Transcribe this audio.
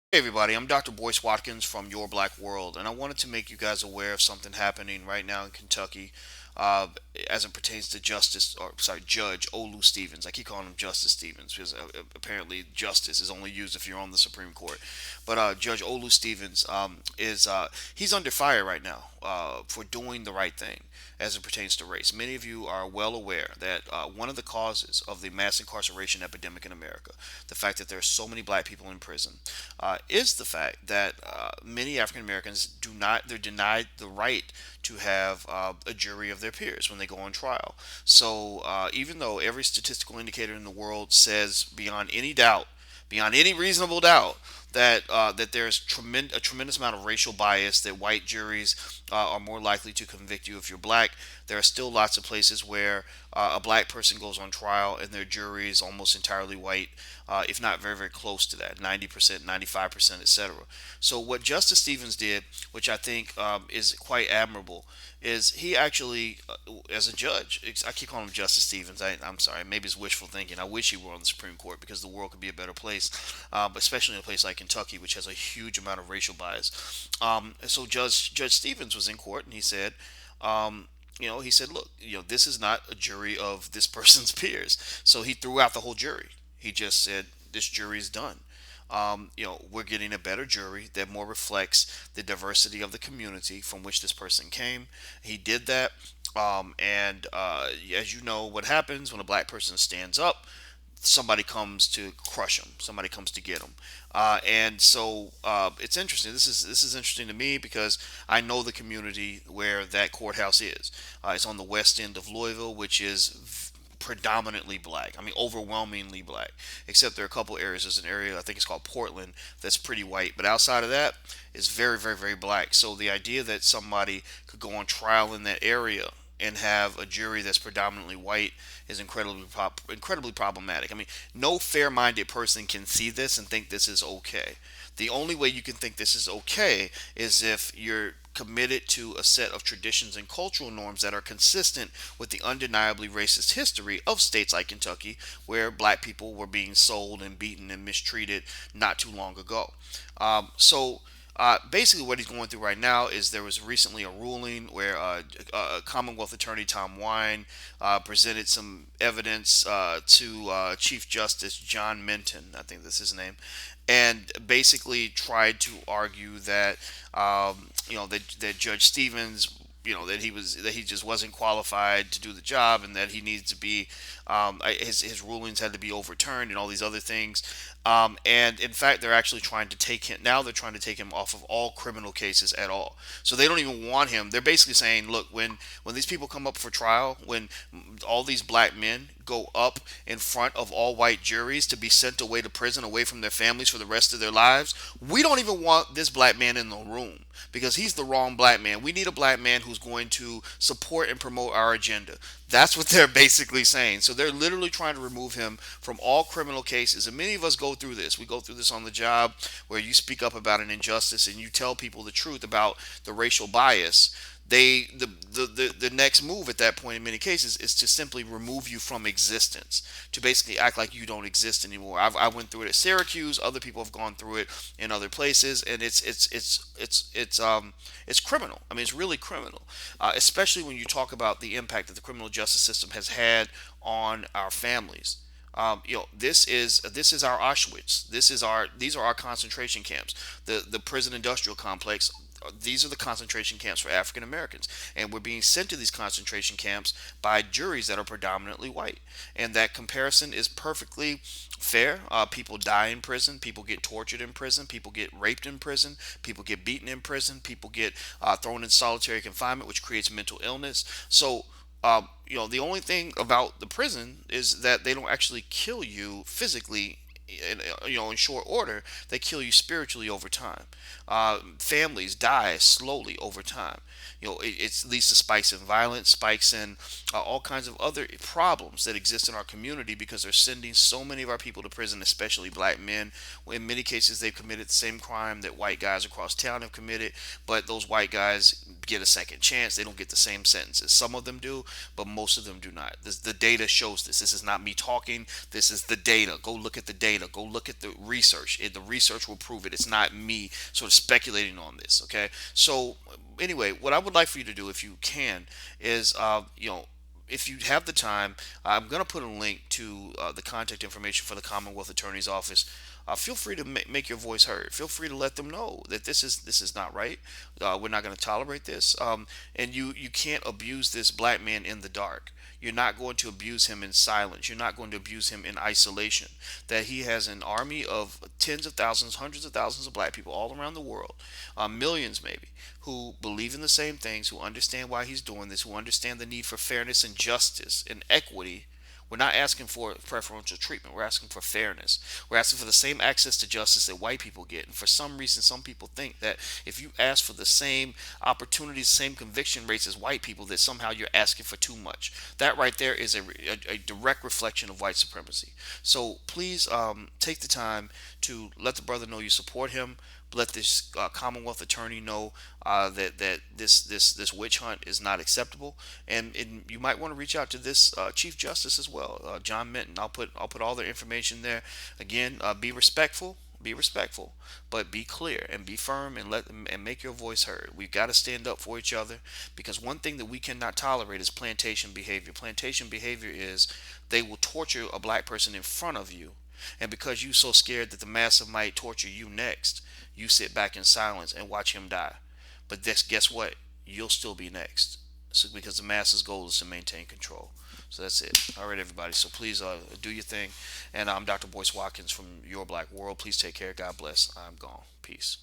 Hey everybody, I'm Dr. Boyce Watkins from Your Black World, and I wanted to make you guys aware of something happening right now in Kentucky, uh, as it pertains to Judge Olu Stevens. I keep calling him Justice Stevens because apparently justice is only used if you're on the Supreme Court. But Judge Olu Stevens is he's under fire right now for doing the right thing as it pertains to race. Many of you are well aware that one of the causes of the mass incarceration epidemic in America, the fact that there are so many black people in prison, is the fact that many African Americans they're denied the right to have a jury of their peers when they go on trial. So even though every statistical indicator in the world says beyond any reasonable doubt, that there's a tremendous amount of racial bias, that white juries are more likely to convict you if you're black. There are still lots of places where a black person goes on trial and their jury is almost entirely white, if not very, very close to that, 90%, 95%, etc. So what Justice Stevens did, which I think is quite admirable, is he actually, as a judge, I keep calling him Justice Stevens. I'm sorry, maybe it's wishful thinking. I wish he were on the Supreme Court because the world could be a better place, but especially in a place like Kentucky, which has a huge amount of racial bias. So Judge Stevens was in court and he said, he said, look, this is not a jury of this person's peers. So he threw out the whole jury. He just said, this jury is done. We're getting a better jury that more reflects the diversity of the community from which this person came. He did that. And as you know, what happens when a black person stands up, somebody comes to crush him. Somebody comes to get him. And so it's interesting. This is interesting to me because I know the community where that courthouse is. It's on the west end of Louisville, which is predominantly black. I mean, overwhelmingly black. Except there are a couple areas. There's an area I think it's called Portland that's pretty white, but outside of that, it's very, very, very black. So the idea that somebody could go on trial in that area and have a jury that's predominantly white is incredibly problematic. I mean, no fair-minded person can see this and think this is okay. The only way you can think this is okay is if you're committed to a set of traditions and cultural norms that are consistent with the undeniably racist history of states like Kentucky, where black people were being sold and beaten and mistreated not too long ago. Basically, what he's going through right now is there was recently a ruling where Commonwealth Attorney Tom Wine presented some evidence to Chief Justice John Minton, I think that's his name, and basically tried to argue that that Judge Stevens, that he just wasn't qualified to do the job, and that he needs to be his rulings had to be overturned and all these other things. And in fact, they're actually trying to take him now. They're trying to take him off of all criminal cases at all. So they don't even want him. They're basically saying, look, when these people come up for trial, when all these black men go up in front of all white juries to be sent away to prison, away from their families for the rest of their lives, we don't even want this black man in the room because he's the wrong black man. We need a black man who's going to support and promote our agenda. That's what they're basically saying. So they're literally trying to remove him from all criminal cases. And many of us go through this. We go through this on the job where you speak up about an injustice and you tell people the truth about the racial bias. The next move at that point in many cases is to simply remove you from existence, to basically act like you don't exist anymore. I went through it at Syracuse. Other people have gone through it in other places, and it's criminal. I mean, it's really criminal, especially when you talk about the impact that the criminal justice system has had on our families. This is our Auschwitz. These are our concentration camps. The prison industrial complex. These are the concentration camps for African Americans, and we're being sent to these concentration camps by juries that are predominantly white. And that comparison is perfectly fair. People die in prison. People get tortured in prison. People get raped in prison. People get beaten in prison. People get thrown in solitary confinement, which creates mental illness. So the only thing about the prison is that they don't actually kill you physically in short order. They kill you spiritually over time. Families die slowly over time. It leads to spikes in violence, spikes in all kinds of other problems that exist in our community because they're sending so many of our people to prison, especially black men. In many cases, they've committed the same crime that white guys across town have committed, but those white guys get a second chance. They don't get the same sentences. Some of them do, but most of them do not. The data shows this. This is not me talking. This is the data. Go look at the data. Go look at the research. The research will prove it. It's not me sort of speculating on this. Okay. So anyway, what I would like for you to do, if you can, is if you have the time, I'm going to put a link to the contact information for the Commonwealth Attorney's Office. Feel free to make your voice heard. Feel free to let them know that this is not right. We're not going to tolerate this. And you can't abuse this black man in the dark. You're not going to abuse him in silence. You're not going to abuse him in isolation. That he has an army of tens of thousands, hundreds of thousands of black people all around the world, millions maybe, who believe in the same things, who understand why he's doing this, who understand the need for fairness and justice and equity. We're not asking for preferential treatment. We're asking for fairness. We're asking for the same access to justice that white people get. And for some reason, some people think that if you ask for the same opportunities, same conviction rates as white people, that somehow you're asking for too much. That right there is a direct reflection of white supremacy. So please take the time to let the brother know you support him. Let this Commonwealth attorney know that this witch hunt is not acceptable, and you might want to reach out to this Chief Justice as well, John Minton. I'll put all their information there. Again, be respectful. Be respectful, but be clear and be firm, and make your voice heard. We've got to stand up for each other, because one thing that we cannot tolerate is plantation behavior. Plantation behavior is they will torture a black person in front of you, and because you're so scared that the massa might torture you next, you sit back in silence and watch him die. But guess what? You'll still be next. So, because the masses' goal is to maintain control. So that's it. All right, everybody. So please do your thing. And I'm Dr. Boyce Watkins from Your Black World. Please take care. God bless. I'm gone. Peace.